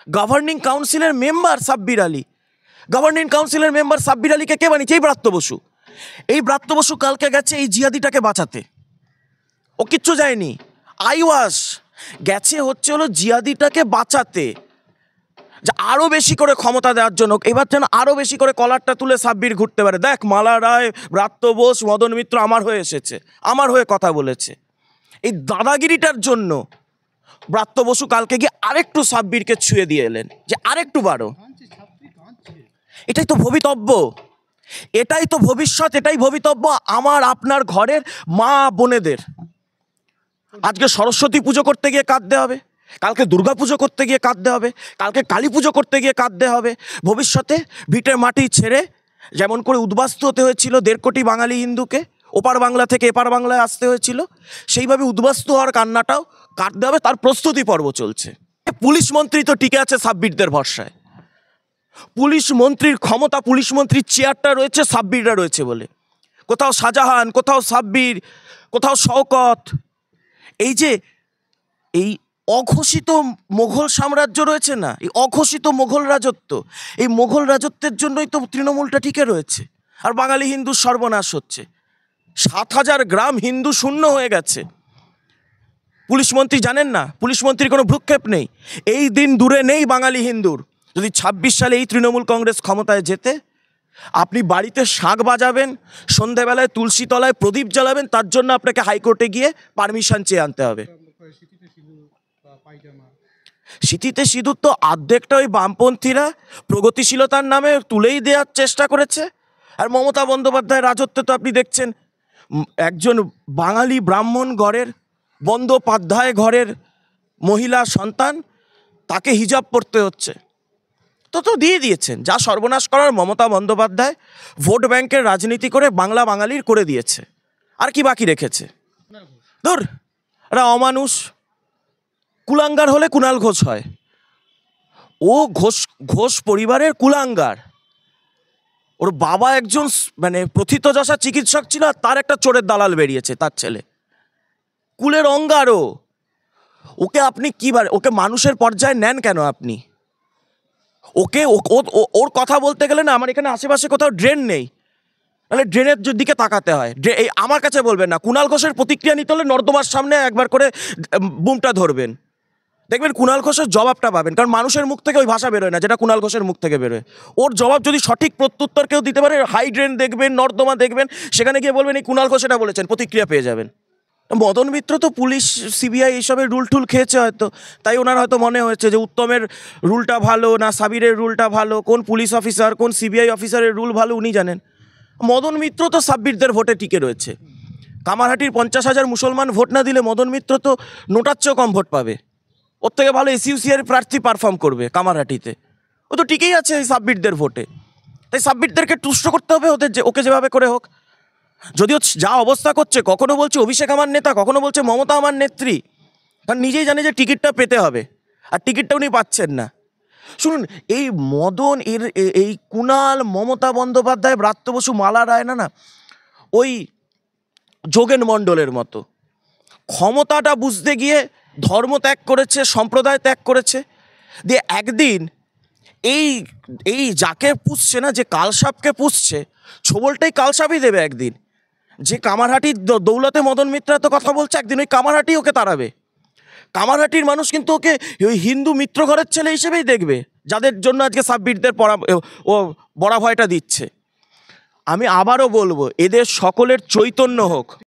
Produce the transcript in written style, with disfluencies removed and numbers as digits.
Governing কাউন্সিলের member Sabbir Ali. Governing কাউন্সিলের member Sabbir আলীকে কে বানিয়েছে? এই ব্রাত্য বসু। এই ব্রাত্য বসু কালকে গেছে এই জিহাদিটাকে বাঁচাতে, ও কিচ্ছু যায়নি। আইওয়াস গেছে হচ্ছে হলো জিহাদিটাকে বাঁচাতে, যে আরও বেশি করে ক্ষমতা দেওয়ার জন্য। এবার যেন আরও বেশি করে কলারটা তুলে সাব্বির ঘুরতে পারে, দেখ মালা রায়, ব্রাত্য বোস, মদন মিত্র আমার হয়ে এসেছে, আমার হয়ে কথা বলেছে। এই দাদাগিরিটার জন্য ব্রাত্য বসু কালকে গিয়ে আরেকটু সাব্বিরকে ছুঁয়ে দিয়ে এলেন, যে আরেকটু বাড়ো। এটাই তো ভবিতব্য, এটাই তো ভবিষ্যৎ, এটাই ভবিতব্য আমার আপনার ঘরের মা বোনেদের। আজকে সরস্বতী পুজো করতে গিয়ে কাঁদতে হবে, কালকে দুর্গা পুজো করতে গিয়ে কাঁদতে হবে, কালকে কালী পুজো করতে গিয়ে কাঁদতে হবে। ভবিষ্যতে ভিটের মাটি ছেড়ে যেমন করে উদ্বাস্তু হতে হয়েছিল 1.5 কোটি বাঙালি হিন্দুকে, ওপার বাংলা থেকে এপার বাংলায় আসতে হয়েছিল, সেইভাবে উদ্বাস্তু হওয়ার কান্নাটাও কাটতে হবে, তার প্রস্তুতি পর্ব চলছে। পুলিশ মন্ত্রী তো টিকে আছে সাব্বিরদের ভরসায়। পুলিশ মন্ত্রীর ক্ষমতা, পুলিশ মন্ত্রীর চেয়ারটা রয়েছে সাব্বিররা রয়েছে বলে। কোথাও শাহজাহান, কোথাও সাব্বির, কোথাও শওকত। এই যে এই অঘোষিত মোঘল সাম্রাজ্য রয়েছে না, এই অঘোষিত মোঘল রাজত্ব, এই মোঘল রাজত্বের জন্যই তো তৃণমূলটা টিকে রয়েছে। আর বাঙালি হিন্দুর সর্বনাশ হচ্ছে, 7,000 গ্রাম হিন্দু শূন্য হয়ে গেছে। পুলিশ মন্ত্রী জানেন না? পুলিশ মন্ত্রীর কোনো ভ্রুক্ষেপ নেই। এই দিন দূরে নেই বাঙালি হিন্দুর, যদি 26 সালে এই তৃণমূল কংগ্রেস ক্ষমতায় যেতে, আপনি বাড়িতে শাঁখ বাজাবেন, সন্ধেবেলায় তুলসী তলায় প্রদীপ জ্বালাবেন, তার জন্য আপনাকে হাইকোর্টে গিয়ে পারমিশন চেয়ে আনতে হবে। সিঁথিতে সিঁদুর তো অর্ধেকটা ওই বামপন্থীরা প্রগতিশীলতার নামে তুলেই দেওয়ার চেষ্টা করেছে। আর মমতা বন্দ্যোপাধ্যায়ের রাজত্বে তো আপনি দেখছেন, একজন বাঙালি ব্রাহ্মণ ঘরের, বন্দ্যোপাধ্যায় ঘরের মহিলা সন্তান, তাকে হিজাব পরতে হচ্ছে। তো দিয়ে দিয়েছেন, যা সর্বনাশ করার মমতা বন্দ্যোপাধ্যায় ভোট ব্যাংকের রাজনীতি করে বাংলা বাঙালির করে দিয়েছে। আর কি বাকি রেখেছে? ধর, এরা অমানুষ। কুলাঙ্গার হলে কুণাল ঘোষ হয়, ও ঘোষ পরিবারের কুলাঙ্গার। ওর বাবা একজন মানে প্রথিতযশা চিকিৎসক ছিল, আর তার একটা চোরের দালাল বেরিয়েছে, তার ছেলে কুলের অঙ্গারও। ওকে আপনি ওকে মানুষের পর্যায়ে নেন কেন আপনি? ওর কথা বলতে গেলে না, আমার এখানে আশেপাশে কোথাও ড্রেন নেই, তাহলে ড্রেনের দিকে তাকাতে হয়। এই আমার কাছে বলবেন না, কুণাল ঘোষের প্রতিক্রিয়া নিতে হলে নর্দমার সামনে একবার করে বুমটা ধরবেন, দেখবেন কুণাল ঘোষের জবাবটা পাবেন। কারণ মানুষের মুখ থেকে ওই ভাষা বেরোয় না যেটা কুণাল ঘোষের মুখ থেকে বেরোয়। ওর জবাব যদি সঠিক প্রত্যুত্তর কেউ দিতে পারে, হাই ড্রেন দেখবেন, নর্দমা দেখবেন, সেখানে গিয়ে বলবেন এই কুণাল ঘোষ এটা বলেছেন, প্রতিক্রিয়া পেয়ে যাবেন। মদন মিত্র তো পুলিশ, সিবিআই এইসবের রুল টুল খেয়েছে হয়তো, তাই ওনার হয়তো মনে হয়েছে যে উত্তমের রুলটা ভালো না সাবিরের রুলটা ভালো, কোন পুলিশ অফিসার কোন সিবিআই অফিসারের রুল ভালো উনি জানেন। মদন মিত্র তো সাব্বিরদের ভোটে টিকে রয়েছে। কামারহাটির 50,000 মুসলমান ভোট না দিলে মদন মিত্র তো নোটার চেয়েও কম ভোট পাবে। ওর থেকে ভালো এসইউসিআর প্রার্থী পারফর্ম করবে কামারহাটিতে, ও তো টিকেই আছে এই সাব্বিরদের ভোটে। তাই সাব্বিরদেরকে তুষ্ট করতে হবে, ওকে যেভাবে করে হোক। যদিও যা অবস্থা করছে, কখনো বলছে অভিষেক আমার নেতা, কখনো বলছে মমতা আমার নেত্রী, কারণ নিজেই জানে যে টিকিটটা পেতে হবে, আর টিকিটটা উনি পাচ্ছেন না। শুনুন, এই মদন, এই কুণাল, মমতা বন্দ্যোপাধ্যায়, ব্রাত্য বসু, মালা রায় না ওই যোগেন মণ্ডলের মতো ক্ষমতাটা বুঝতে গিয়ে ধর্ম ত্যাগ করেছে, সম্প্রদায় ত্যাগ করেছে, দিয়ে একদিন এই যাকে পুষছে না, যে কালসাপকে পুষছে, ছোবলটাই কালসাপই দেবে একদিন। যে কামারহাটির দৌলতে মদন মিত্র তো কথা বলছে, একদিন ওই কামারহাটি ওকে তাড়াবে। কামারহাটির মানুষ কিন্তু ওকে ওই হিন্দু মিত্র ঘরের ছেলে হিসেবেই দেখবে, যাদের জন্য আজকে সাব্বিরদের বড়া ভয়টা দিচ্ছে। আমি আবারও বলবো, এদের সকলের চৈতন্য হোক।